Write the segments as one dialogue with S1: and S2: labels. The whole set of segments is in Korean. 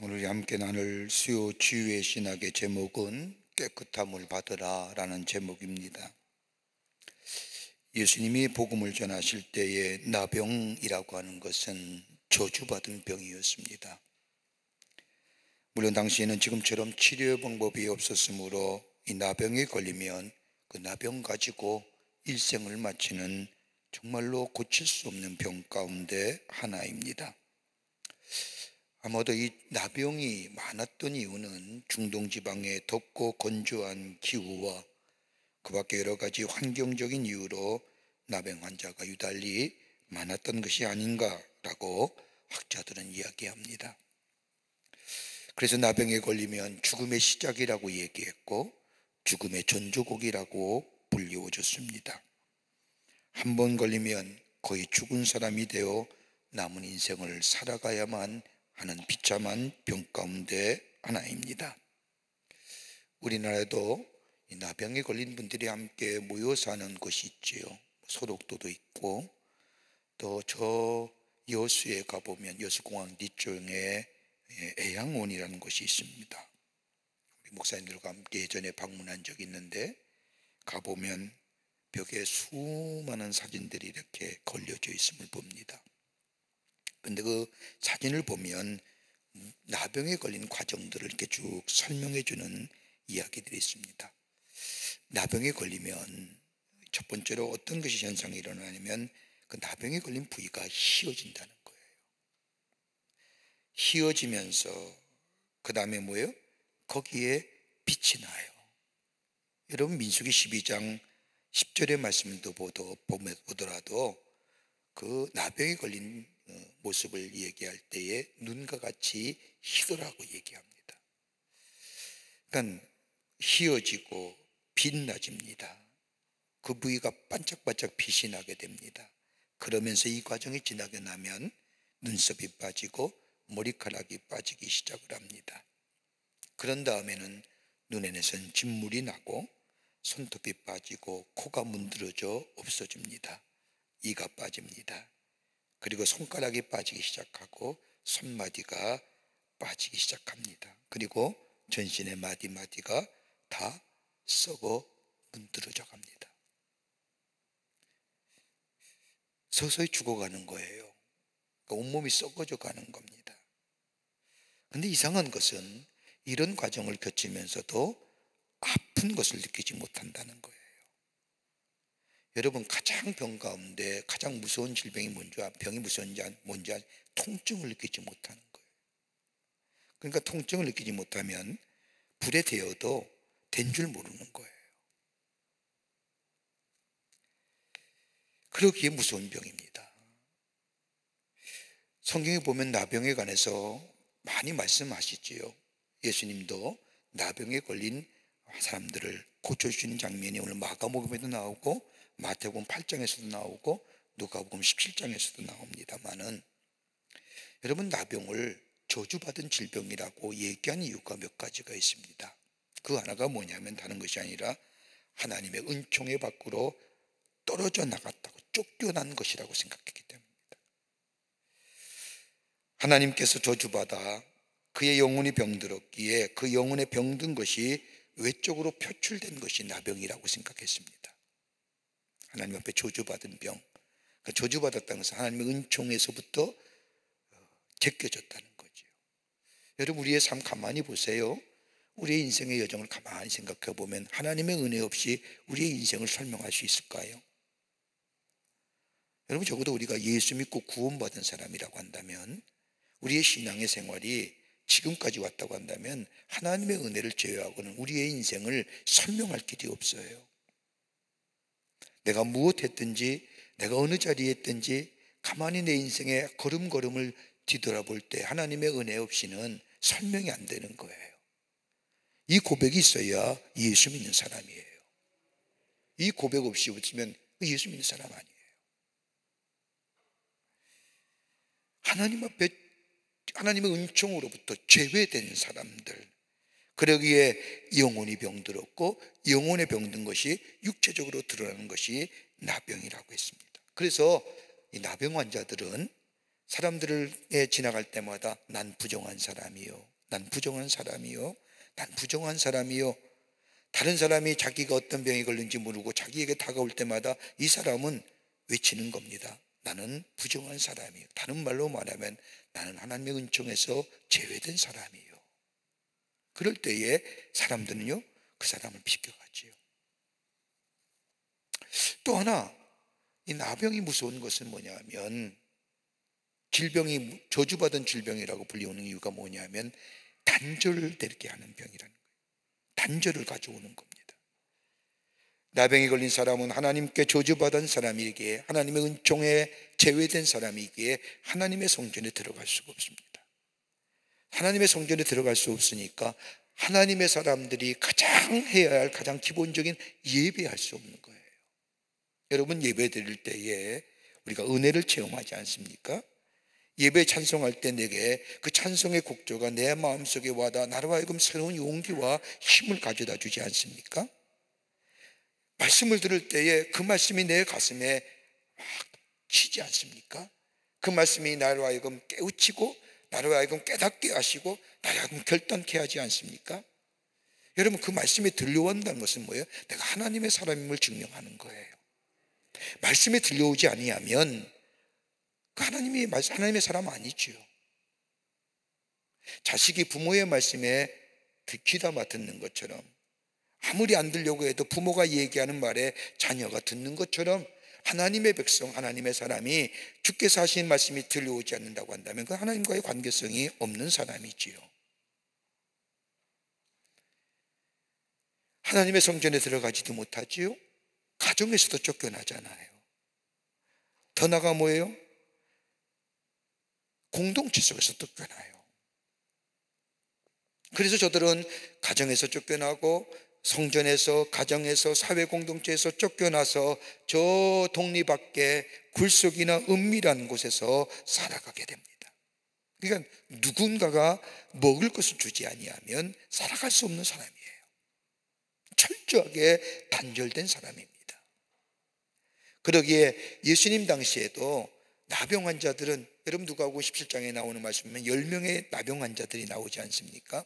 S1: 오늘 함께 나눌 수요 치유의 신학의 제목은 깨끗함을 받으라 라는 제목입니다. 예수님이 복음을 전하실 때에 나병이라고 하는 것은 저주받은 병이었습니다. 물론 당시에는 지금처럼 치료 방법이 없었으므로 이 나병에 걸리면 그 나병 가지고 일생을 마치는 정말로 고칠 수 없는 병 가운데 하나입니다. 아마도 이 나병이 많았던 이유는 중동 지방의 덥고 건조한 기후와 그 밖에 여러 가지 환경적인 이유로 나병 환자가 유달리 많았던 것이 아닌가라고 학자들은 이야기합니다. 그래서 나병에 걸리면 죽음의 시작이라고 얘기했고 죽음의 전조곡이라고 불리워졌습니다. 한 번 걸리면 거의 죽은 사람이 되어 남은 인생을 살아가야만 하는 비참한 병 가운데 하나입니다. 우리나라에도 이 나병에 걸린 분들이 함께 모여 사는 곳이 있지요. 소록도도 있고 또 저 여수에 가보면 여수공항 뒤쪽에 애양원이라는 곳이 있습니다. 우리 목사님들과 함께 예전에 방문한 적이 있는데 가보면 벽에 수많은 사진들이 이렇게 걸려져 있음을 봅니다. 근데 그 사진을 보면 나병에 걸린 과정들을 이렇게 쭉 설명해 주는 이야기들이 있습니다. 나병에 걸리면 첫 번째로 어떤 것이 현상이 일어나냐면 그 나병에 걸린 부위가 휘어진다는 거예요. 휘어지면서 그 다음에 뭐예요? 거기에 빛이 나요. 여러분 민수기 12장 10절의 말씀을 보더라도 그 나병에 걸린 모습을 얘기할 때에 눈과 같이 희더라고 얘기합니다. 그러니까 휘어지고 빛나집니다. 그 부위가 반짝반짝 빛이 나게 됩니다. 그러면서 이 과정이 지나게 나면 눈썹이 빠지고 머리카락이 빠지기 시작을 합니다. 그런 다음에는 눈에는 진물이 나고 손톱이 빠지고 코가 문드러져 없어집니다. 이가 빠집니다. 그리고 손가락이 빠지기 시작하고 손마디가 빠지기 시작합니다. 그리고 전신의 마디마디가 다 썩어 문드러져 갑니다. 서서히 죽어가는 거예요. 그러니까 온몸이 썩어져 가는 겁니다. 그런데 이상한 것은 이런 과정을 거치면서도 아픈 것을 느끼지 못한다는 거예요. 여러분 가장 병 가운데 가장 무서운 질병이 병이 무서운지 뭔지 통증을 느끼지 못하는 거예요. 그러니까 통증을 느끼지 못하면 불에 데워도 된 줄 모르는 거예요. 그러기에 무서운 병입니다. 성경에 보면 나병에 관해서 많이 말씀하시지요. 예수님도 나병에 걸린 사람들을 고쳐주시는 장면이 오늘 마가복음에도 나오고 마태복음 8장에서도 나오고 누가복음 17장에서도 나옵니다만은 여러분 나병을 저주받은 질병이라고 얘기한 이유가 몇 가지가 있습니다. 그 하나가 뭐냐면 다른 것이 아니라 하나님의 은총의 밖으로 떨어져 나갔다고 쫓겨난 것이라고 생각했기 때문입니다. 하나님께서 저주받아 그의 영혼이 병들었기에 그 영혼에 병든 것이 외적으로 표출된 것이 나병이라고 생각했습니다. 하나님 앞에 저주받은 병, 그러니까 저주받았다는 것은 하나님의 은총에서부터 제껴졌다는 거죠. 여러분 우리의 삶 가만히 보세요. 우리의 인생의 여정을 가만히 생각해 보면 하나님의 은혜 없이 우리의 인생을 설명할 수 있을까요? 여러분 적어도 우리가 예수 믿고 구원받은 사람이라고 한다면 우리의 신앙의 생활이 지금까지 왔다고 한다면 하나님의 은혜를 제외하고는 우리의 인생을 설명할 길이 없어요. 내가 무엇했든지 내가 어느 자리에 있든지 가만히 내 인생의 걸음걸음을 뒤돌아볼 때 하나님의 은혜 없이는 설명이 안 되는 거예요. 이 고백이 있어야 예수 믿는 사람이에요. 이 고백 없이 웃으면 예수 믿는 사람 아니에요. 하나님 앞에 하나님의 은총으로부터 제외된 사람들, 그러기에 영혼이 병들었고 영혼에 병든 것이 육체적으로 드러나는 것이 나병이라고 했습니다. 그래서 이 나병 환자들은 사람들에 지나갈 때마다 난 부정한 사람이요, 난 부정한 사람이요, 난 부정한 사람이요. 다른 사람이 자기가 어떤 병이 걸린지 모르고 자기에게 다가올 때마다 이 사람은 외치는 겁니다. 나는 부정한 사람이요. 다른 말로 말하면 나는 하나님의 은총에서 제외된 사람이요. 그럴 때에 사람들은요, 그 사람을 비껴가지요. 또 하나, 이 나병이 무서운 것은 뭐냐면, 질병이 저주받은 질병이라고 불리우는 이유가 뭐냐면 단절되게 하는 병이라는 거예요. 단절을 가져오는 겁니다. 나병이 걸린 사람은 하나님께 저주받은 사람이기에, 하나님의 은총에 제외된 사람이기에 하나님의 성전에 들어갈 수가 없습니다. 하나님의 성전에 들어갈 수 없으니까 하나님의 사람들이 가장 해야 할 가장 기본적인 예배할 수 없는 거예요. 여러분, 예배 드릴 때에 우리가 은혜를 체험하지 않습니까? 예배 찬송할 때 내게 그 찬송의 곡조가 내 마음속에 와다 나로 하여금 새로운 용기와 힘을 가져다 주지 않습니까? 말씀을 들을 때에 그 말씀이 내 가슴에 막 치지 않습니까? 그 말씀이 나로 하여금 깨우치고 나로 하여금 깨닫게 하시고 나로 하여금 결단케 하지 않습니까? 여러분, 그 말씀이 들려온다는 것은 뭐예요? 내가 하나님의 사람임을 증명하는 거예요. 말씀이 들려오지 아니하면 그 하나님의 사람 아니지요. 자식이 부모의 말씀에 귀담아 듣는 것처럼, 아무리 안 들려고 해도 부모가 얘기하는 말에 자녀가 듣는 것처럼 하나님의 백성, 하나님의 사람이 주께서 하신 말씀이 들려오지 않는다고 한다면 그 하나님과의 관계성이 없는 사람이지요. 하나님의 성전에 들어가지도 못하지요. 가정에서도 쫓겨나잖아요. 더 나아가 뭐예요? 공동체 속에서 쫓겨나요. 그래서 저들은 가정에서 쫓겨나고 성전에서, 가정에서, 사회 공동체에서 쫓겨나서 저 동리 밖에 굴속이나 은밀한 곳에서 살아가게 됩니다. 그러니까 누군가가 먹을 것을 주지 아니하면 살아갈 수 없는 사람이에요. 철저하게 단절된 사람입니다. 그러기에 예수님 당시에도 나병 환자들은, 여러분 누가복음 17장에 나오는 말씀이면 10명의 나병 환자들이 나오지 않습니까?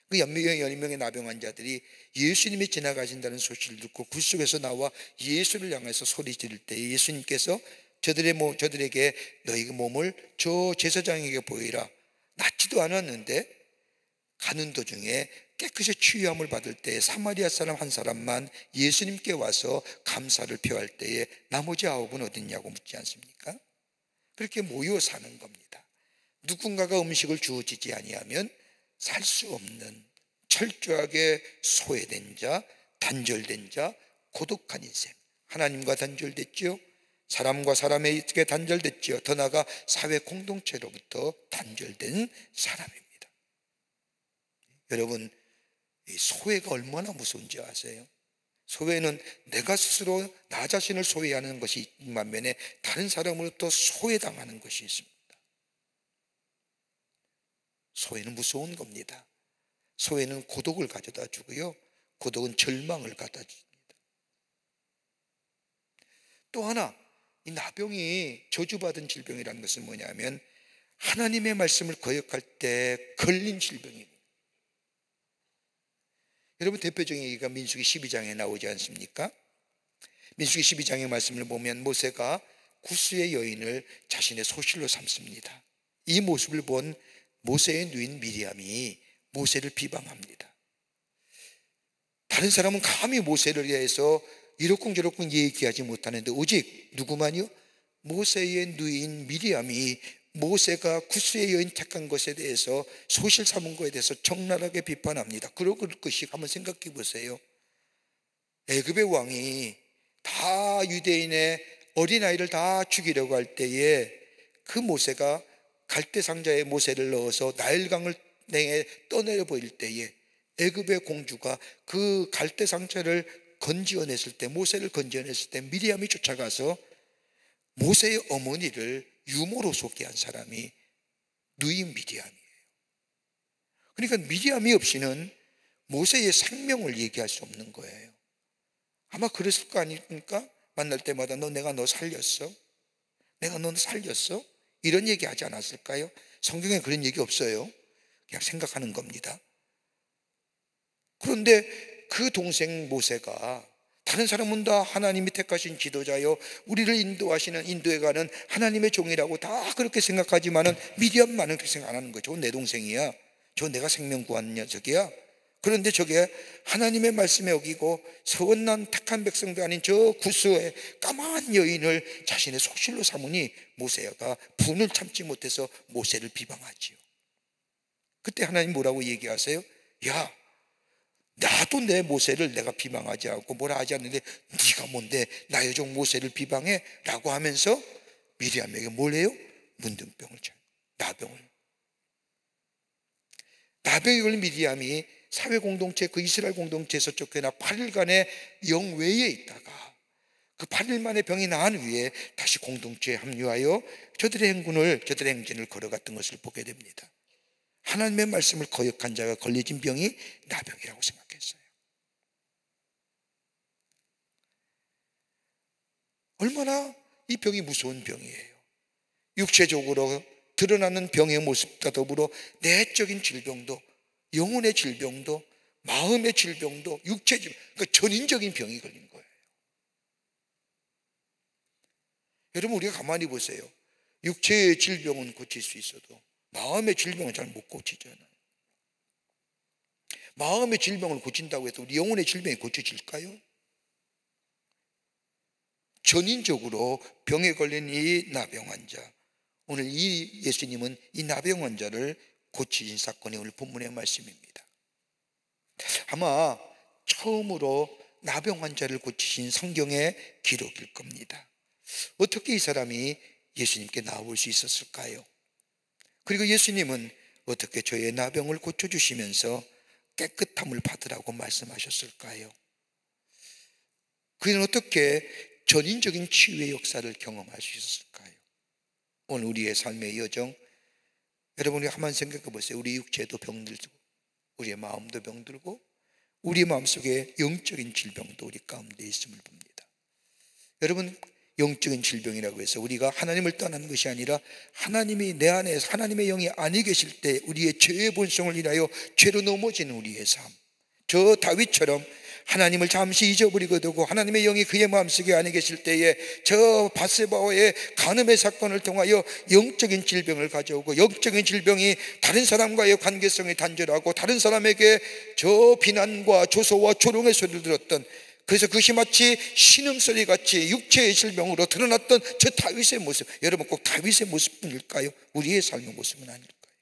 S1: 그 10명의 나병 환자들이 예수님이 지나가신다는 소식을 듣고 굴속에서 나와 예수를 향해서 소리 지를 때 예수님께서 저들에게 너희의 몸을 저 제사장에게 보이라. 낫지도 않았는데 가는 도중에 깨끗이 치유함을 받을 때에 사마리아 사람 한 사람만 예수님께 와서 감사를 표할 때에 나머지 9은 어딨냐고 묻지 않습니까? 그렇게 모여 사는 겁니다. 누군가가 음식을 주어지지 아니하면 살 수 없는 철저하게 소외된 자, 단절된 자, 고독한 인생. 하나님과 단절됐지요. 사람과 사람에게 단절됐지요. 더 나아가 사회 공동체로부터 단절된 사람입니다. 여러분, 이 소외가 얼마나 무서운지 아세요? 소외는 내가 스스로 나 자신을 소외하는 것이 있는 반면에 다른 사람으로부터 소외당하는 것이 있습니다. 소외는 무서운 겁니다. 소외는 고독을 가져다 주고요, 고독은 절망을 갖다 줍니다. 또 하나, 이 나병이 저주받은 질병이라는 것은 뭐냐면 하나님의 말씀을 거역할 때 걸린 질병입니다. 여러분, 대표적인 얘기가 민수기 12장에 나오지 않습니까? 민수기 12장의 말씀을 보면 모세가 구스의 여인을 자신의 소실로 삼습니다. 이 모습을 본 모세의 누인 미리암이 모세를 비방합니다. 다른 사람은 감히 모세를 위해서 이러쿵저러쿵 얘기하지 못하는데 오직 누구만요? 모세의 누인 미리암이 모세가 구스의 여인 택한 것에 대해서, 소실 삼은 것에 대해서 적나라하게 비판합니다. 그러고 것이 한번 생각해 보세요. 애굽의 왕이 다 유대인의 어린아이를 다 죽이려고 할 때에 그 모세가 갈대 상자에 모세를 넣어서 나일강을 냉에 떠내려 보일 때에 애굽의 공주가 그 갈대 상자를 건지어냈을 때, 모세를 건지어냈을 때 미리암이 쫓아가서 모세의 어머니를 유모로 소개한 사람이 누인 미리암이에요. 그러니까 미리암이 없이는 모세의 생명을 얘기할 수 없는 거예요. 아마 그랬을 거 아닙니까? 만날 때마다 내가 너 살렸어? 내가 너 살렸어? 이런 얘기 하지 않았을까요? 성경에 그런 얘기 없어요. 그냥 생각하는 겁니다. 그런데 그 동생 모세가 다른 사람은 다 하나님이 택하신 지도자요, 우리를 인도하시는, 인도해 가는 하나님의 종이라고 다 그렇게 생각하지만은 미디엄만은 그렇게 생각 안 하는 거죠. 저건 내 동생이야, 저건 내가 생명 구하는 녀석이야. 그런데 저게 하나님의 말씀에 어기고 서원난 택한 백성도 아닌 저 구스의 까만 여인을 자신의 속실로 삼으니 모세가 분을 참지 못해서 모세를 비방하지요. 그때 하나님 뭐라고 얘기하세요? 야, 나도 내 모세를 내가 비방하지 않고 뭐라 하지 않는데 네가 뭔데 나의 종 모세를 비방해? 라고 하면서 미리암에게 뭘 해요? 문둥병을 쳐요. 나병이 걸린 미리암이 사회 공동체, 그 이스라엘 공동체에서 쫓겨나 8일간의 영외에 있다가 그 8일 만에 병이 나은 후에 다시 공동체에 합류하여 저들의 행진을 걸어갔던 것을 보게 됩니다. 하나님의 말씀을 거역한 자가 걸려진 병이 나병이라고 생각했어요. 얼마나 이 병이 무서운 병이에요. 육체적으로 드러나는 병의 모습과 더불어 내적인 질병도, 영혼의 질병도, 마음의 질병도, 육체 질병, 그러니까 전인적인 병이 걸린 거예요. 여러분, 우리가 가만히 보세요. 육체의 질병은 고칠 수 있어도 마음의 질병은 잘 못 고치잖아요. 마음의 질병을 고친다고 해서 우리 영혼의 질병이 고쳐질까요? 전인적으로 병에 걸린 이 나병 환자, 오늘 이 예수님은 이 나병 환자를 고치신 사건이 오늘 본문의 말씀입니다. 아마 처음으로 나병 환자를 고치신 성경의 기록일 겁니다. 어떻게 이 사람이 예수님께 나올 수 있었을까요? 그리고 예수님은 어떻게 저의 나병을 고쳐주시면서 깨끗함을 받으라고 말씀하셨을까요? 그는 어떻게 전인적인 치유의 역사를 경험할 수 있었을까요? 오늘 우리의 삶의 여정, 여러분이 한번 생각해 보세요. 우리 육체도 병들고 우리의 마음도 병들고 우리 마음속에 영적인 질병도 우리 가운데 있음을 봅니다. 여러분, 영적인 질병이라고 해서 우리가 하나님을 떠나는 것이 아니라 하나님이 내 안에서 하나님의 영이 아니 계실 때 우리의 죄의 본성을 인하여 죄로 넘어지는 우리의 삶, 저 다윗처럼 하나님을 잠시 잊어버리고 두고 하나님의 영이 그의 마음속에 안에 계실 때에 저 바세바와의 간음의 사건을 통하여 영적인 질병을 가져오고, 영적인 질병이 다른 사람과의 관계성이 단절하고 다른 사람에게 저 비난과 조소와 조롱의 소리를 들었던, 그래서 그것이 마치 신음소리 같이 육체의 질병으로 드러났던 저 다윗의 모습, 여러분 꼭 다윗의 모습뿐일까요? 우리의 삶의 모습은 아닐까요?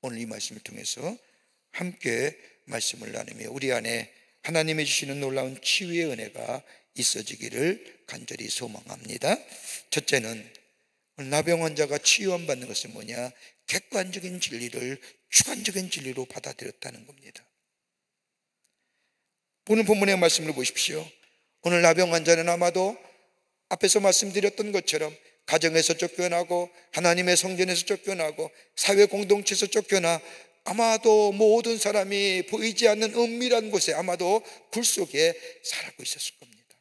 S1: 오늘 이 말씀을 통해서 함께 말씀을 나누며 우리 안에 하나님이 주시는 놀라운 치유의 은혜가 있어지기를 간절히 소망합니다. 첫째는 나병 환자가 치유함 받는 것은 뭐냐? 객관적인 진리를 주관적인 진리로 받아들였다는 겁니다. 오늘 본문의 말씀을 보십시오. 오늘 나병 환자는 아마도 앞에서 말씀드렸던 것처럼 가정에서 쫓겨나고 하나님의 성전에서 쫓겨나고 사회 공동체에서 쫓겨나 아마도 모든 사람이 보이지 않는 은밀한 곳에 아마도 굴 속에 살고 있었을 겁니다.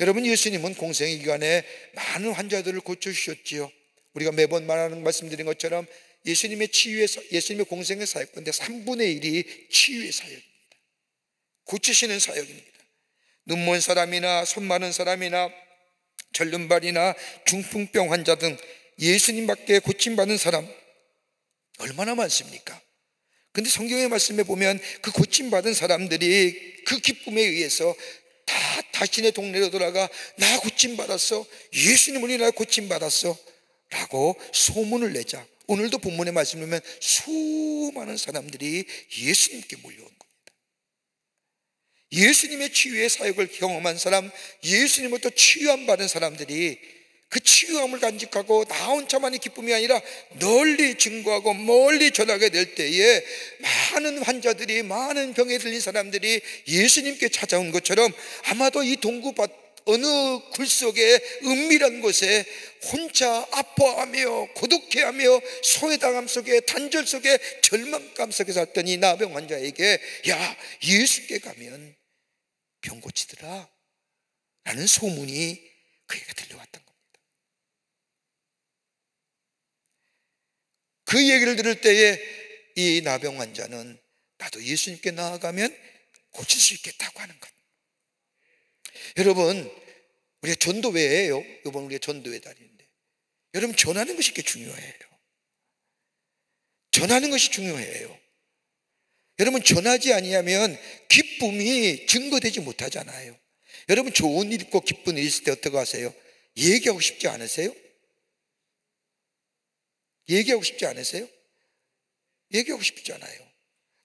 S1: 여러분, 예수님은 공생의 기간에 많은 환자들을 고쳐주셨지요. 우리가 매번 말씀드린 것처럼 예수님의 공생의 사역인데 3분의 1이 치유의 사역입니다. 고치시는 사역입니다. 눈 먼 사람이나 손 마른 사람이나 절름발이나 중풍병 환자 등 예수님밖에 고침받은 사람 얼마나 많습니까? 근데 성경의 말씀에 보면 그 고침받은 사람들이 그 기쁨에 의해서 다 자신의 동네로 돌아가 나 고침받았어, 예수님을 인하여 고침받았어 라고 소문을 내자 오늘도 본문의 말씀을 보면 수많은 사람들이 예수님께 몰려온 겁니다. 예수님의 치유의 사역을 경험한 사람, 예수님으로부터 치유함 받은 사람들이 그 치유함을 간직하고 나 혼자만의 기쁨이 아니라 널리 증거하고 멀리 전하게 될 때에 많은 환자들이, 많은 병에 들린 사람들이 예수님께 찾아온 것처럼 아마도 이 동구밭 어느 굴 속에 은밀한 곳에 혼자 아파하며 고독해하며 소외당함 속에 단절 속에 절망감 속에 살던 이 나병 환자에게 야, 예수께 가면 병 고치더라 라는 소문이 그에게 들려왔던 겁니다. 그 얘기를 들을 때에 이 나병 환자는 나도 예수님께 나아가면 고칠 수 있겠다고 하는 것. 여러분, 우리가 전도회예요. 이번 우리가 전도회 달인데, 여러분 전하는 것이 이렇게 중요해요. 전하는 것이 중요해요. 여러분 전하지 아니하면 기쁨이 증거되지 못하잖아요. 여러분 좋은 일 있고 기쁜 일 있을 때 어떻게 하세요? 얘기하고 싶지 않으세요? 얘기하고 싶지 않으세요? 얘기하고 싶지 않아요.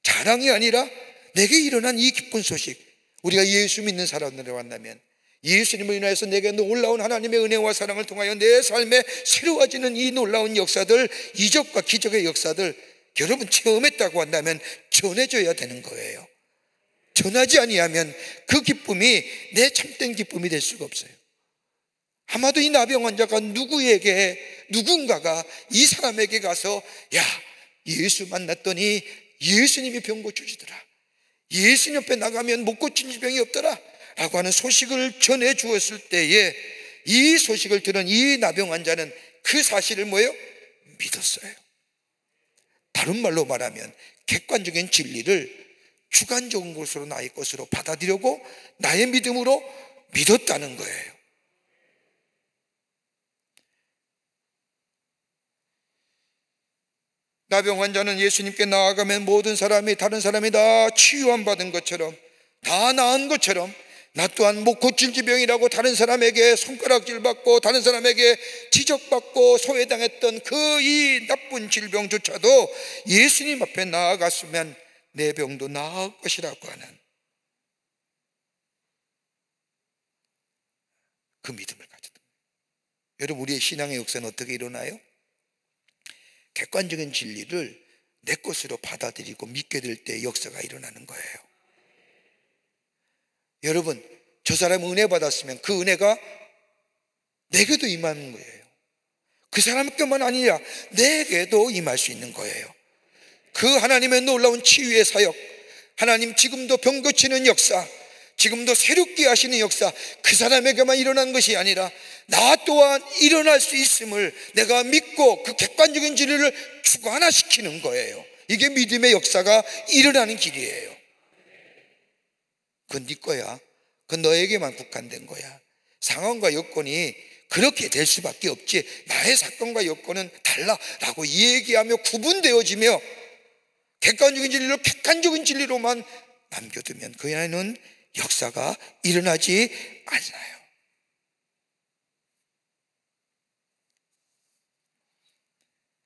S1: 자랑이 아니라 내게 일어난 이 기쁜 소식, 우리가 예수 믿는 사람들을 만나면 예수님을 인하여서 내게 놀라운 하나님의 은혜와 사랑을 통하여 내 삶에 새로워지는 이 놀라운 역사들, 이적과 기적의 역사들 여러분 체험했다고 한다면 전해줘야 되는 거예요. 전하지 아니하면 그 기쁨이 내 참된 기쁨이 될 수가 없어요. 아마도 이 나병 환자가 누군가가 이 사람에게 가서 야, 예수 만났더니 예수님이 병 고쳐주더라, 예수님 옆에 나가면 못 고친 병이 없더라 라고 하는 소식을 전해 주었을 때에 이 소식을 들은 이 나병 환자는 그 사실을 뭐예요? 믿었어요. 다른 말로 말하면 객관적인 진리를 주관적인 것으로 나의 것으로 받아들이고 나의 믿음으로 믿었다는 거예요. 나병 환자는 예수님께 나아가면 모든 사람이, 다른 사람이 다 치유함 받은 것처럼, 다 나은 것처럼 나 또한 못 고칠 지병이라고 다른 사람에게 손가락질 받고 다른 사람에게 지적받고 소외당했던 그 이 나쁜 질병조차도 예수님 앞에 나아갔으면 내 병도 나을 것이라고 하는 그 믿음을 가졌다. 여러분, 우리의 신앙의 역사는 어떻게 일어나요? 객관적인 진리를 내 것으로 받아들이고 믿게 될 때 역사가 일어나는 거예요. 여러분, 저 사람이 은혜 받았으면 그 은혜가 내게도 임하는 거예요. 그 사람께만 아니라 내게도 임할 수 있는 거예요. 그 하나님의 놀라운 치유의 사역, 하나님 지금도 병 고치는 역사, 지금도 새롭게 하시는 역사, 그 사람에게만 일어난 것이 아니라 나 또한 일어날 수 있음을 내가 믿고 그 객관적인 진리를 주관화시키는 거예요. 이게 믿음의 역사가 일어나는 길이에요. 그건 네 거야. 그건 너에게만 국한된 거야. 상황과 여건이 그렇게 될 수밖에 없지, 나의 사건과 여건은 달라라고 얘기하며 구분되어지며 객관적인 진리로 객관적인 진리로만 남겨두면 그 안에는 역사가 일어나지 않아요.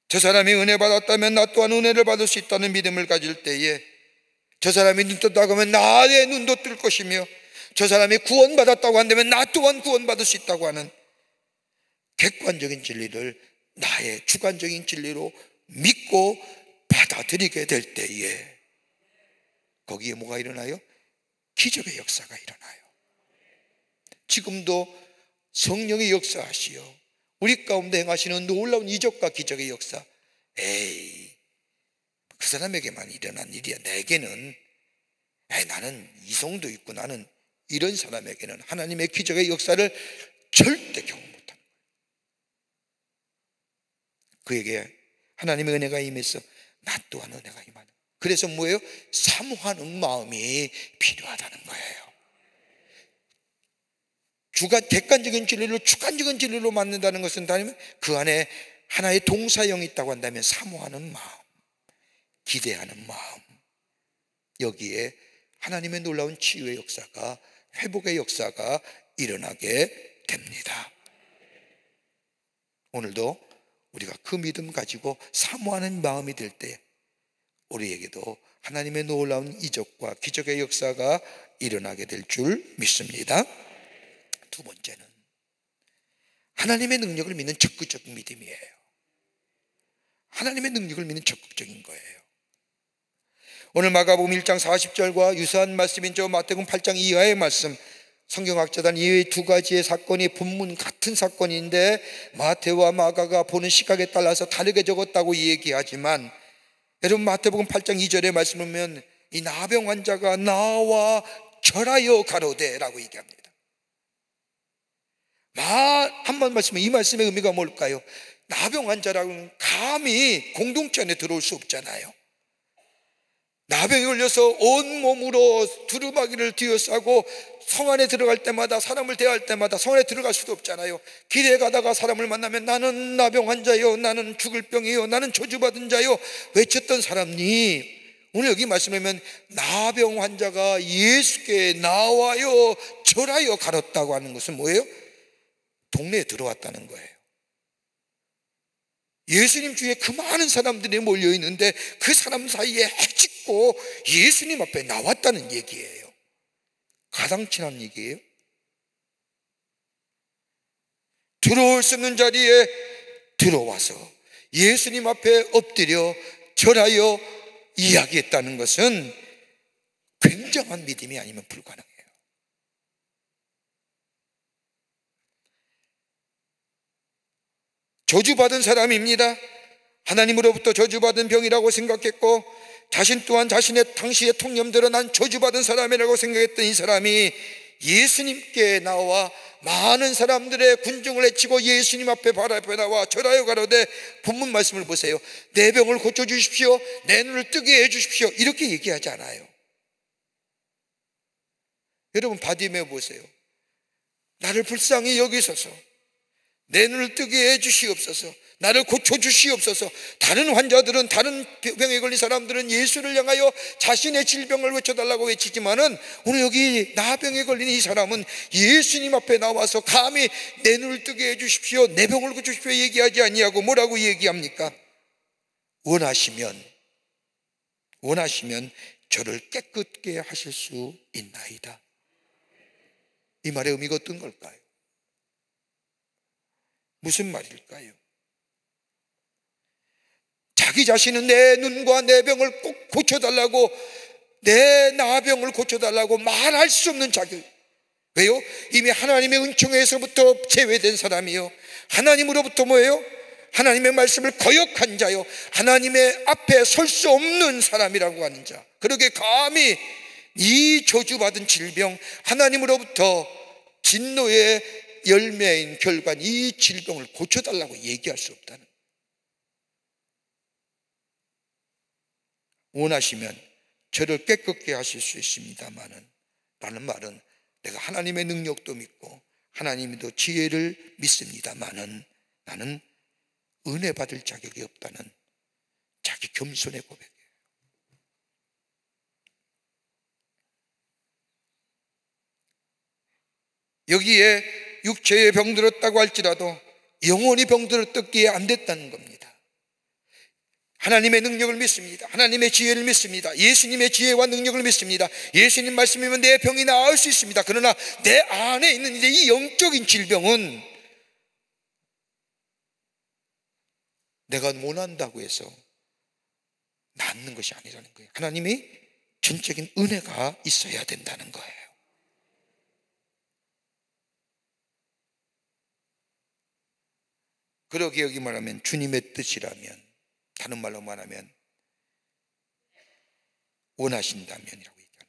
S1: 저 사람이 은혜 받았다면 나 또한 은혜를 받을 수 있다는 믿음을 가질 때에, 저 사람이 눈 떴다고 하면 나의 눈도 뜰 것이며, 저 사람이 구원받았다고 한다면 나 또한 구원받을 수 있다고 하는 객관적인 진리를 나의 주관적인 진리로 믿고 받아들이게 될 때에 거기에 뭐가 일어나요? 기적의 역사가 일어나요. 지금도 성령의 역사하시어 우리 가운데 행하시는 놀라운 이적과 기적의 역사, 그 사람에게만 일어난 일이야. 내게는 나는 이성도 있고 나는 이런 사람에게는 하나님의 기적의 역사를 절대 경험 못합니다. 그에게 하나님의 은혜가 임해서 나 또한 은혜가 임하는, 그래서 뭐예요? 사모하는 마음이 필요하다는 거예요. 객관적인 진리를 주관적인 진리로 만든다는 것은 그 안에 하나의 동사형이 있다고 한다면 사모하는 마음, 기대하는 마음, 여기에 하나님의 놀라운 치유의 역사가, 회복의 역사가 일어나게 됩니다. 오늘도 우리가 그 믿음 가지고 사모하는 마음이 될 때 우리에게도 하나님의 놀라운 이적과 기적의 역사가 일어나게 될 줄 믿습니다. 두 번째는 하나님의 능력을 믿는 적극적인 믿음이에요. 하나님의 능력을 믿는 적극적인 거예요. 오늘 마가복음 1장 40절과 유사한 말씀인 저 마태복음 8장 이하의 말씀, 성경학자단 이 두 가지의 사건이 본문 같은 사건인데 마태와 마가가 보는 시각에 따라서 다르게 적었다고 얘기하지만, 여러분 마태복음 8장 2절의 말씀을 보면 이 나병 환자가 나와 절하여 가로되 라고 얘기합니다. 한번 말씀에 이 말씀의 의미가 뭘까요? 나병 환자라고는 감히 공동체 안에 들어올 수 없잖아요. 나병에 걸려서 온몸으로 두루마기를 뒤어싸고 성 안에 들어갈 때마다, 사람을 대할 때마다 성 안에 들어갈 수도 없잖아요. 길에 가다가 사람을 만나면 나는 나병 환자요, 나는 죽을 병이요, 나는 저주받은 자요 외쳤던 사람이 오늘 여기 말씀하면 나병 환자가 예수께 나와요 절하여 가렸다고 하는 것은 뭐예요? 동네에 들어왔다는 거예요. 예수님 주위에 그 많은 사람들이 몰려 있는데 그 사람 사이에 해집고 예수님 앞에 나왔다는 얘기예요. 가장 친한 얘기예요. 들어올 수 있는 자리에 들어와서 예수님 앞에 엎드려 절하여 이야기했다는 것은 굉장한 믿음이 아니면 불가능해요. 저주받은 사람입니다. 하나님으로부터 저주받은 병이라고 생각했고 자신 또한 자신의 당시의 통념대로 난 저주받은 사람이라고 생각했던 이 사람이 예수님께 나와 많은 사람들의 군중을 해치고 예수님 앞에 발 앞에 나와 절하여 가로되 본문 말씀을 보세요. 내 병을 고쳐주십시오, 내 눈을 뜨게 해주십시오, 이렇게 얘기하지 않아요. 여러분 바디메오 보세요. 나를 불쌍히 여기소서, 내 눈을 뜨게 해주시옵소서, 나를 고쳐주시옵소서. 다른 환자들은, 다른 병에 걸린 사람들은 예수를 향하여 자신의 질병을 외쳐달라고 외치지만은 오늘 여기 나병에 걸린 이 사람은 예수님 앞에 나와서 감히 내 눈을 뜨게 해주십시오, 내 병을 고쳐주십시오 얘기하지 아니하고 뭐라고 얘기합니까? 원하시면 저를 깨끗게 하실 수 있나이다. 이 말의 의미가 어떤 걸까요? 무슨 말일까요? 자기 자신은 내 눈과 내 병을 꼭 고쳐달라고, 내 나병을 고쳐달라고 말할 수 없는 자격. 왜요? 이미 하나님의 은총에서부터 제외된 사람이요, 하나님으로부터 뭐예요? 하나님의 말씀을 거역한 자요, 하나님의 앞에 설 수 없는 사람이라고 하는 자. 그러게 감히 이 저주받은 질병, 하나님으로부터 진노의 열매인 결과인 이 질병을 고쳐달라고 얘기할 수 없다는. 원하시면 저를 깨끗게 하실 수 있습니다마는, 라는 말은 내가 하나님의 능력도 믿고 하나님도 지혜를 믿습니다마는 나는 은혜 받을 자격이 없다는 자기 겸손의 고백이에요. 여기에 육체에 병들었다고 할지라도 영혼이 병들었기에 안 됐다는 겁니다. 하나님의 능력을 믿습니다. 하나님의 지혜를 믿습니다. 예수님의 지혜와 능력을 믿습니다. 예수님 말씀이면 내 병이 나을 수 있습니다. 그러나 내 안에 있는 이제 이 영적인 질병은 내가 원한다고 해서 낫는 것이 아니라는 거예요. 하나님이 전적인 은혜가 있어야 된다는 거예요. 그러기에 여기 말하면 주님의 뜻이라면, 다른 말로 말하면 원하신다면이라고 얘기하는 거예요.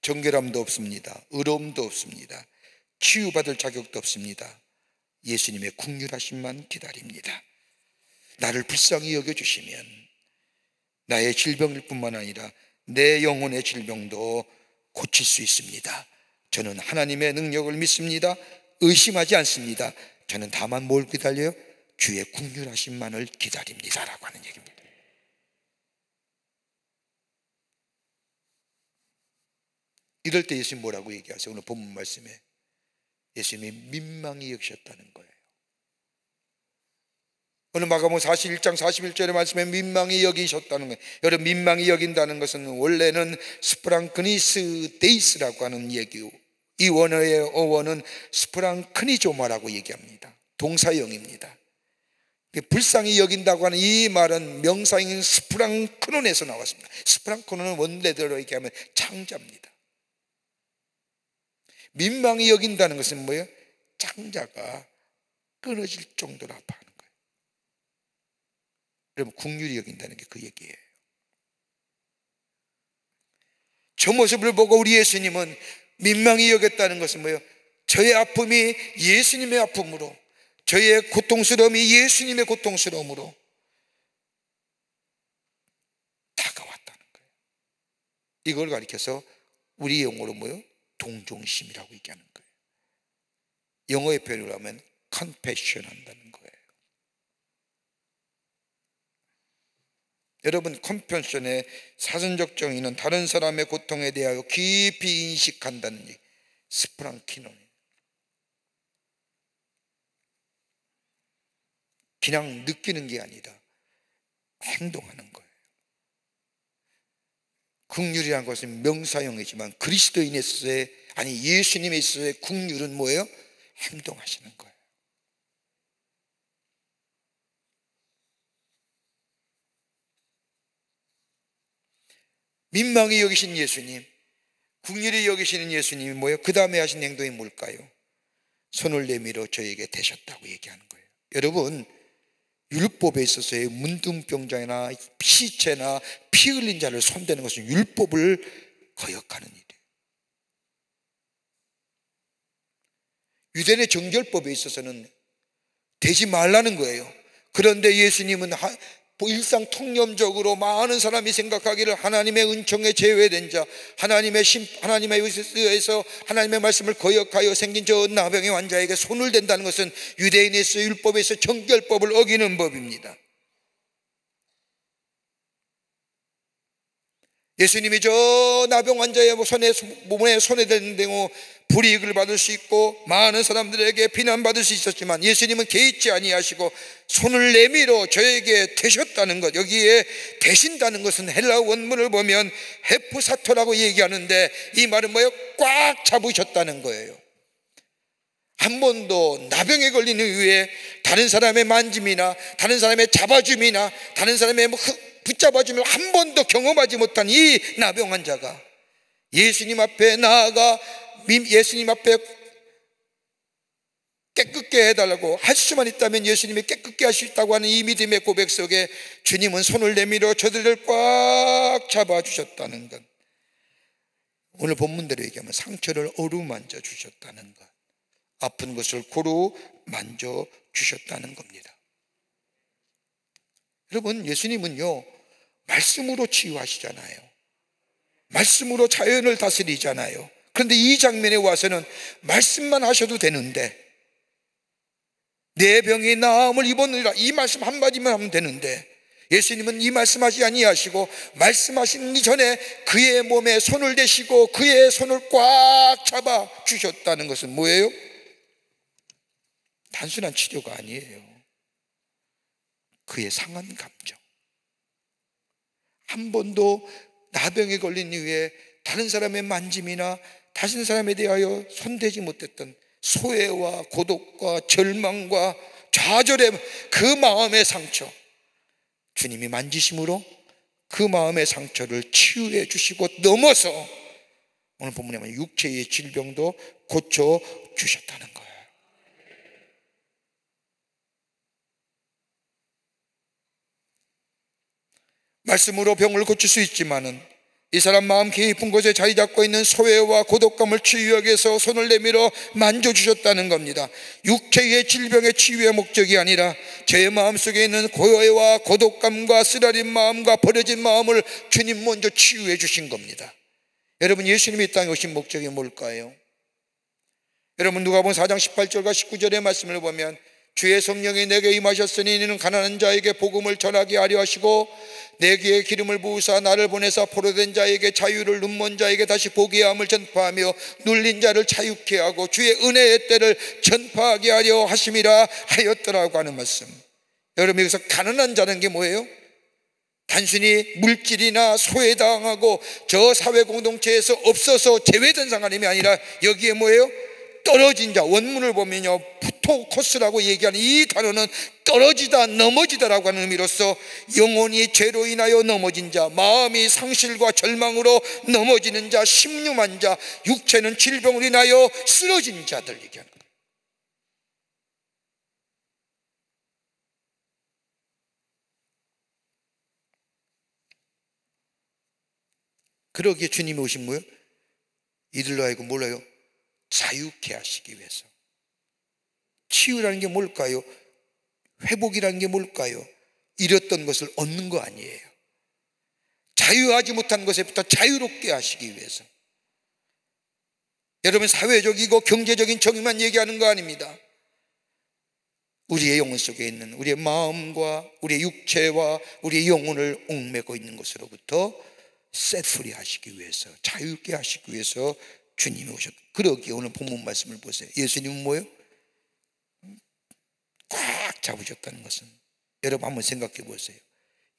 S1: 정결함도 없습니다. 의로움도 없습니다. 치유받을 자격도 없습니다. 예수님의 긍휼하심만 기다립니다. 나를 불쌍히 여겨주시면 나의 질병일 뿐만 아니라 내 영혼의 질병도 고칠 수 있습니다. 저는 하나님의 능력을 믿습니다. 의심하지 않습니다. 저는 다만 뭘 기다려요? 주의 긍휼하심만을 기다립니다라고 하는 얘기입니다. 이럴 때 예수님 뭐라고 얘기하세요? 오늘 본문 말씀에 예수님이 민망히 여기셨다는 거예요. 오늘 마가복음 41장 41절의 말씀에 민망히 여기셨다는 거예요. 여러분, 민망히 여긴다는 것은 원래는 스프랑크니스 데이스라고 하는 얘기고, 이 원어의 어원은 스프랑크니조마라고 얘기합니다. 동사형입니다. 불쌍히 여긴다고 하는 이 말은 명사인 스프랑크논에서 나왔습니다. 스프랑크논은 원래대로 얘기하면 창자입니다. 민망히 여긴다는 것은 뭐예요? 창자가 끊어질 정도로 아파하는 거예요. 여러분, 긍휼히 여긴다는 게 그 얘기예요. 저 모습을 보고 우리 예수님은 민망히 여겼다는 것은 뭐예요? 저의 아픔이 예수님의 아픔으로, 저의 고통스러움이 예수님의 고통스러움으로 다가왔다는 거예요. 이걸 가리켜서 우리 영어로 뭐예요? 동정심이라고 얘기하는 거예요. 영어의 표현으로 하면 compassion 한다는 거예요. 여러분, 컴패션의 사전적 정의는 다른 사람의 고통에 대하여 깊이 인식한다는 얘기, 스프랑키논. 그냥 느끼는 게 아니라 행동하는 거예요. 긍휼이라는 것은 명사형이지만 그리스도인에 있어서의, 아니 예수님에 있어서의 긍휼은 뭐예요? 행동하시는 거예요. 민망히 여기신 예수님, 긍휼히 여기시는 예수님이 뭐예요? 그 다음에 하신 행동이 뭘까요? 손을 내밀어 저에게 대셨다고 얘기하는 거예요. 여러분, 율법에 있어서의 문둥병자나 피체나 피 흘린 자를 손대는 것은 율법을 거역하는 일이에요. 유대인의 정결법에 있어서는 되지 말라는 거예요. 그런데 예수님은 일상통념적으로 많은 사람이 생각하기를 하나님의 은총에 제외된 자, 하나님의 의해서 하나님의 말씀을 거역하여 생긴 저 나병의 환자에게 손을 댄다는 것은 유대인에서 율법에서 정결법을 어기는 법입니다. 예수님이 저 나병 환자의 몸에 손에 대는 데고 불이익을 받을 수 있고 많은 사람들에게 비난받을 수 있었지만 예수님은 개의치 아니하시고 손을 내밀어 저에게 대셨다는 것, 여기에 대신다는 것은 헬라 원문을 보면 헤프사토라고 얘기하는데 이 말은 뭐예요? 꽉 잡으셨다는 거예요. 한 번도 나병에 걸린 이후에 다른 사람의 만짐이나 다른 사람의 잡아줌이나 다른 사람의 붙잡아줌을 한 번도 경험하지 못한 이 나병 환자가 예수님 앞에 나아가 예수님 앞에 깨끗게 해달라고 할 수만 있다면 예수님이 깨끗게 할 수 있다고 하는 이 믿음의 고백 속에 주님은 손을 내밀어 저들을 꽉 잡아주셨다는 것, 오늘 본문대로 얘기하면 상처를 어루만져 주셨다는 것, 아픈 것을 고루 만져 주셨다는 겁니다. 여러분, 예수님은요 말씀으로 치유하시잖아요. 말씀으로 자연을 다스리잖아요. 그런데 이 장면에 와서는 말씀만 하셔도 되는데, 내 병이 나음을 입었느니라 이 말씀 한마디만 하면 되는데 예수님은 이 말씀하지 아니하시고 말씀하시기 전에 그의 몸에 손을 대시고 그의 손을 꽉 잡아 주셨다는 것은 뭐예요? 단순한 치료가 아니에요. 그의 상한 감정, 한 번도 나병에 걸린 이후에 다른 사람의 만짐이나 다른 사람에 대하여 손대지 못했던 소외와 고독과 절망과 좌절의 그 마음의 상처, 주님이 만지심으로 그 마음의 상처를 치유해 주시고 넘어서 오늘 본문에 보면 육체의 질병도 고쳐 주셨다는 거예요. 말씀으로 병을 고칠 수 있지만은 이 사람 마음 깊은 곳에 자리 잡고 있는 소외와 고독감을 치유하기 위해서 손을 내밀어 만져주셨다는 겁니다. 육체의 질병의 치유의 목적이 아니라 제 마음속에 있는 고요와 고독감과 쓰라린 마음과 버려진 마음을 주님 먼저 치유해 주신 겁니다. 여러분, 예수님이 이 땅에 오신 목적이 뭘까요? 여러분, 누가복음 4장 18절과 19절의 말씀을 보면 주의 성령이 내게 임하셨으니 이는 가난한 자에게 복음을 전하게 하려 하시고 내 귀에 기름을 부으사 나를 보내사 포로된 자에게 자유를, 눈먼 자에게 다시 보게 함을 전파하며 눌린 자를 자유케 하고 주의 은혜의 때를 전파하게 하려 하심이라 하였더라고 하는 말씀. 여러분, 여기서 가난한 자는 게 뭐예요? 단순히 물질이나 소외당하고 저 사회 공동체에서 없어서 제외된 사람이 아니라 여기에 뭐예요? 떨어진 자, 원문을 보면요 푸토코스라고 얘기하는 이 단어는 떨어지다, 넘어지다라고 하는 의미로서 영혼이 죄로 인하여 넘어진 자, 마음이 상실과 절망으로 넘어지는 자, 심령한 자, 육체는 질병으로 인하여 쓰러진 자들 얘기하는 거예요. 그러기에 주님이 오신 거예요. 이들로 하여금 몰라요? 자유케 하시기 위해서. 치유라는 게 뭘까요? 회복이라는 게 뭘까요? 잃었던 것을 얻는 거 아니에요. 자유하지 못한 것에부터 자유롭게 하시기 위해서. 여러분, 사회적이고 경제적인 정의만 얘기하는 거 아닙니다. 우리의 영혼 속에 있는 우리의 마음과 우리의 육체와 우리의 영혼을 얽매고 있는 것으로부터 셋프리 하시기 위해서, 자유롭게 하시기 위해서 주님이 오셨고, 그러기에 오늘 본문 말씀을 보세요. 예수님은 뭐예요? 꽉 잡으셨다는 것은, 여러분 한번 생각해 보세요.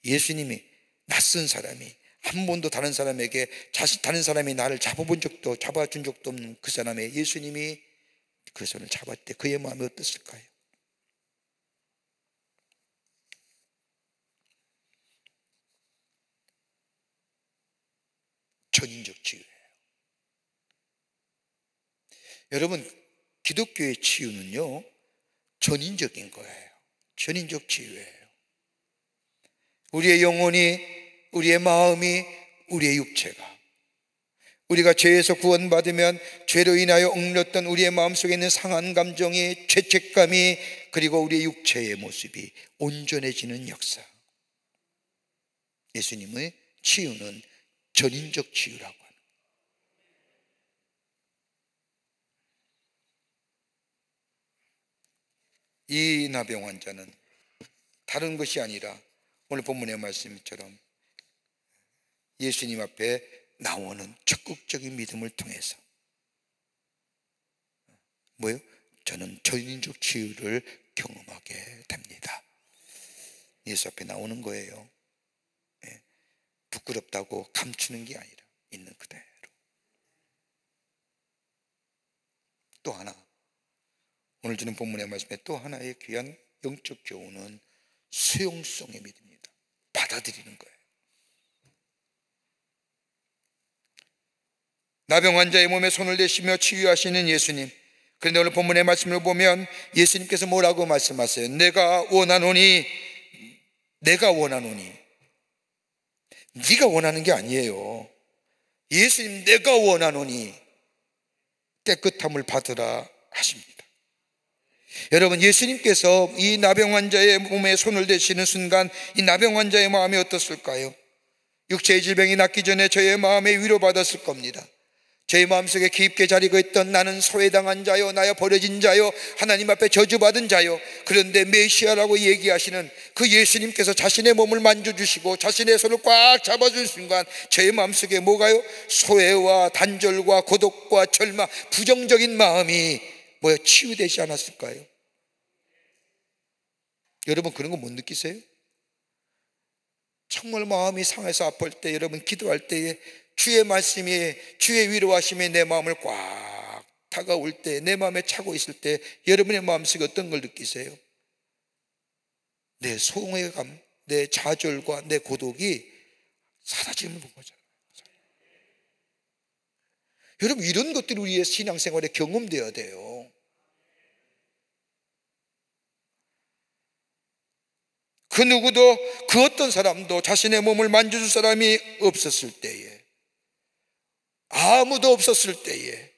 S1: 예수님이, 낯선 사람이 한 번도 다른 사람에게, 다른 사람이 나를 잡아준 적도 없는 그 사람의 예수님이 그 손을 잡았을 때 그의 마음이 어땠을까요? 전인적 치유예요. 여러분, 기독교의 치유는요, 전인적인 거예요. 전인적 치유예요. 우리의 영혼이, 우리의 마음이, 우리의 육체가, 우리가 죄에서 구원받으면 죄로 인하여 억눌렸던 우리의 마음속에 있는 상한 감정이, 죄책감이, 그리고 우리의 육체의 모습이 온전해지는 역사. 예수님의 치유는 전인적 치유라고 하는. 이 나병 환자는 다른 것이 아니라 오늘 본문의 말씀처럼 예수님 앞에 나오는 적극적인 믿음을 통해서 뭐예요? 저는 전인적 치유를 경험하게 됩니다. 예수 앞에 나오는 거예요. 부끄럽다고 감추는 게 아니라 있는 그대로. 또 하나, 오늘 주는 본문의 말씀에 또 하나의 귀한 영적 교훈은 수용성의 믿음입니다. 받아들이는 거예요. 나병 환자의 몸에 손을 대시며 치유하시는 예수님. 그런데 오늘 본문의 말씀을 보면 예수님께서 뭐라고 말씀하세요? 내가 원하노니. 네가 원하는 게 아니에요. 예수님, 내가 원하노니 깨끗함을 받으라 하십니다. 여러분, 예수님께서 이 나병 환자의 몸에 손을 대시는 순간 이 나병 환자의 마음이 어떻을까요? 육체의 질병이 낫기 전에 저의 마음에 위로받았을 겁니다. 제 마음속에 깊게 자리고 있던 나는 소외당한 자요, 나야 버려진 자요, 하나님 앞에 저주받은 자요. 그런데 메시아라고 얘기하시는 그 예수님께서 자신의 몸을 만져주시고 자신의 손을 꽉 잡아준 순간 제 마음속에 뭐가요? 소외와 단절과 고독과 절망, 부정적인 마음이 치유되지 않았을까요? 여러분, 그런 거 못 느끼세요? 정말 마음이 상해서 아플 때, 여러분 기도할 때에 주의 말씀이, 주의 위로하심이 내 마음을 꽉 다가올 때, 내 마음에 차고 있을 때 여러분의 마음속에 어떤 걸 느끼세요? 내 소외감, 내 좌절과 내 고독이 사라지는 거잖아요. 여러분, 이런 것들이 우리의 신앙생활에 경험되어야 돼요. 그 누구도, 그 어떤 사람도 자신의 몸을 만져줄 사람이 없었을 때에, 아무도 없었을 때에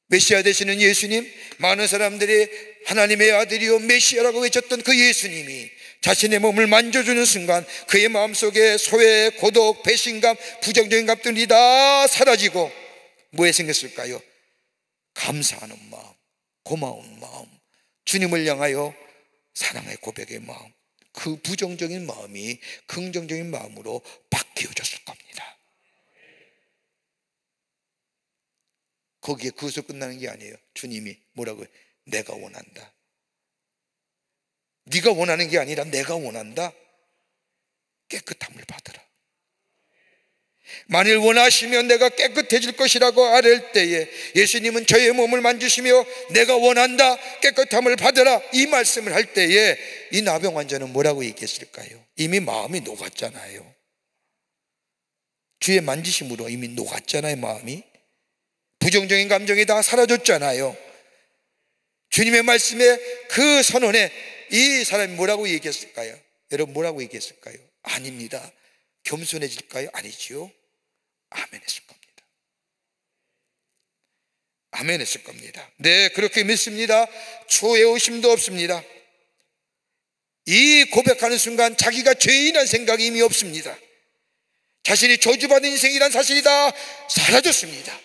S1: 메시아 되시는 예수님, 많은 사람들이 하나님의 아들이요 메시아라고 외쳤던 그 예수님이 자신의 몸을 만져주는 순간 그의 마음속에 소외, 고독, 배신감, 부정적인 감들이 다 사라지고 뭐에 생겼을까요? 감사하는 마음, 고마운 마음, 주님을 향하여 사랑의 고백의 마음, 그 부정적인 마음이 긍정적인 마음으로 바뀌어졌을 겁니다. 거기에 그것으로 끝나는 게 아니에요. 주님이 뭐라고 해요? 내가 원한다. 네가 원하는 게 아니라 내가 원한다. 깨끗함을 받으라. 만일 원하시면 내가 깨끗해질 것이라고 아랠 때에 예수님은 저의 몸을 만지시며 내가 원한다, 깨끗함을 받으라, 이 말씀을 할 때에 이 나병 환자는 뭐라고 얘기했을까요? 이미 마음이 녹았잖아요. 주의 만지심으로 이미 녹았잖아요. 마음이, 부정적인 감정이 다 사라졌잖아요. 주님의 말씀에, 그 선언에 이 사람이 뭐라고 얘기했을까요? 여러분, 뭐라고 얘기했을까요? 아닙니다. 겸손해질까요? 아니지요. 아멘 했을 겁니다. 아멘 했을 겁니다. 네, 그렇게 믿습니다. 초의 의심도 없습니다. 이 고백하는 순간 자기가 죄인이라는 생각이 이미 없습니다. 자신이 저주받은 인생이란 사실이 다 사라졌습니다.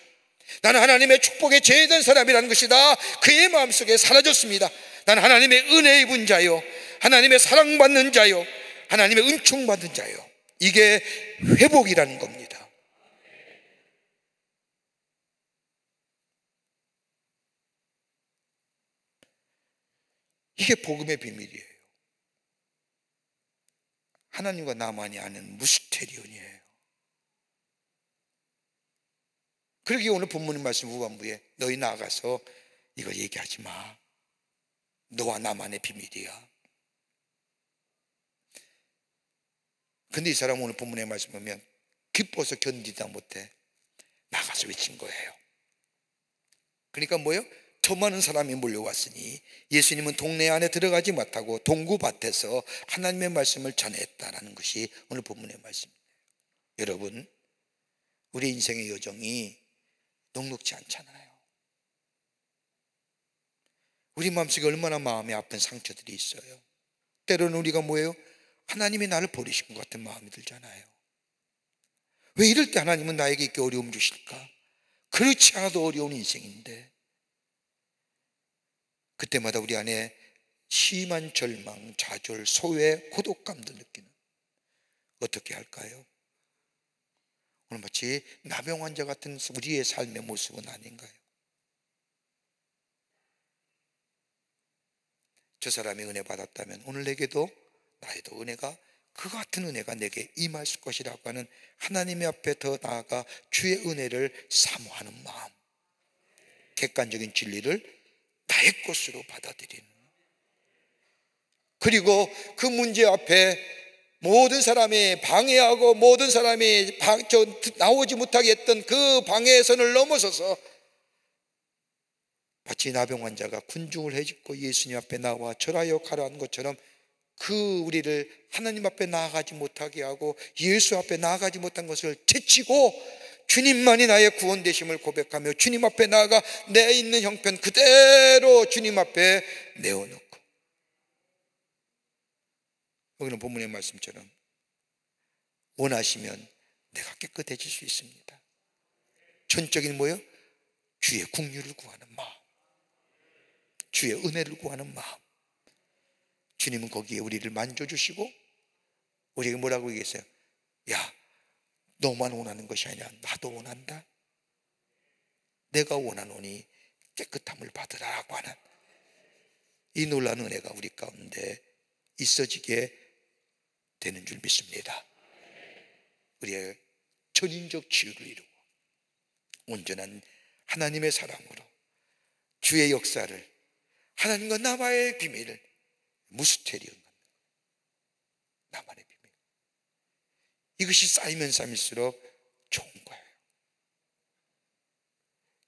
S1: 나는 하나님의 축복에 제외된 사람이라는 것이 다 그의 마음속에 사라졌습니다. 나는 하나님의 은혜 입은 자요, 하나님의 사랑받는 자요, 하나님의 은총받는 자요. 이게 회복이라는 겁니다. 이게 복음의 비밀이에요. 하나님과 나만이 아는 무스테리온이에요. 그러기에 오늘 본문 말씀 후반부에 너희 나가서 이거 얘기하지 마. 너와 나만의 비밀이야. 근데 이 사람은 오늘 본문의 말씀 보면 기뻐서 견디다 못해 나가서 외친 거예요. 그러니까 뭐예요? 더 많은 사람이 몰려왔으니 예수님은 동네 안에 들어가지 못하고 동구밭에서 하나님의 말씀을 전했다라는 것이 오늘 본문의 말씀입니다. 여러분, 우리 인생의 여정이 녹록지 않잖아요. 우리 마음속에 얼마나 마음이 아픈 상처들이 있어요. 때로는 우리가 뭐예요? 하나님이 나를 버리신 것 같은 마음이 들잖아요. 왜 이럴 때 하나님은 나에게 이렇게 어려움 주실까? 그렇지 않아도 어려운 인생인데 그때마다 우리 안에 심한 절망, 좌절, 소외, 고독감도 느끼는, 어떻게 할까요? 오늘 마치 나병 환자 같은 우리의 삶의 모습은 아닌가요? 저 사람이 은혜 받았다면 오늘 내게도 나에도 은혜가 그 같은 은혜가 내게 임할 것이라고 하는 하나님의 앞에 더 나아가 주의 은혜를 사모하는 마음, 객관적인 진리를 나의 것으로 받아들이는, 그리고 그 문제 앞에 모든 사람이 방해하고 모든 사람이 나오지 못하게 했던 그 방해선을 넘어서서 마치 나병 환자가 군중을 헤집고 예수님 앞에 나와 절하여 가라는 것처럼 그 우리를 하나님 앞에 나아가지 못하게 하고 예수 앞에 나아가지 못한 것을 제치고 주님만이 나의 구원 되심을 고백하며 주님 앞에 나아가 내 있는 형편 그대로 주님 앞에 내어놓고, 여기는 본문의 말씀처럼 원하시면 내가 깨끗해질 수 있습니다. 전적인 뭐예요? 주의 긍휼을 구하는 마음, 주의 은혜를 구하는 마음. 주님은 거기에 우리를 만져주시고 우리에게 뭐라고 얘기했어요? 야, 너만 원하는 것이 아니라 나도 원한다. 내가 원하노니 깨끗함을 받으라고 하는 이 놀라운 은혜가 우리 가운데 있어지게 되는 줄 믿습니다. 우리의 전인적 치유를 이루고 온전한 하나님의 사랑으로 주의 역사를, 하나님과 나만의 비밀을, 무스테리온, 나만의 비밀, 이것이 쌓이면 쌓일수록 좋은 거예요.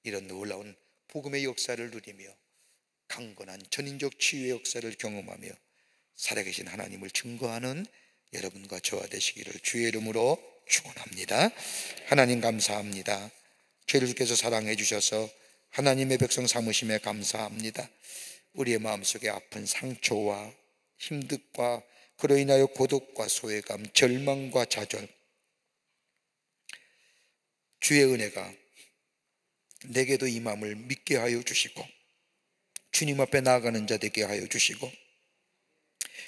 S1: 이런 놀라운 복음의 역사를 누리며 강건한 전인적 치유의 역사를 경험하며 살아계신 하나님을 증거하는 여러분과 저와 되시기를 주의 이름으로 축원합니다. 하나님 감사합니다. 저희를 주께서 사랑해 주셔서 하나님의 백성 삼으심에 감사합니다. 우리의 마음속에 아픈 상처와 힘듦과 그로 인하여 고독과 소외감, 절망과 좌절, 주의 은혜가 내게도 이 마음을 믿게 하여 주시고 주님 앞에 나아가는 자 되게 하여 주시고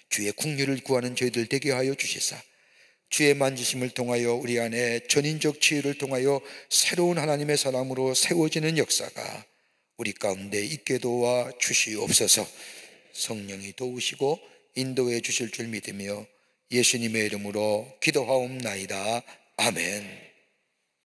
S1: 주의 긍휼을 구하는 저희들 되게 하여 주시사 주의 만지심을 통하여 우리 안에 전인적 치유를 통하여 새로운 하나님의 사람으로 세워지는 역사가 우리 가운데 있게 도와 주시옵소서. 성령이 도우시고 인도해 주실 줄 믿으며 예수님의 이름으로 기도하옵나이다. 아멘.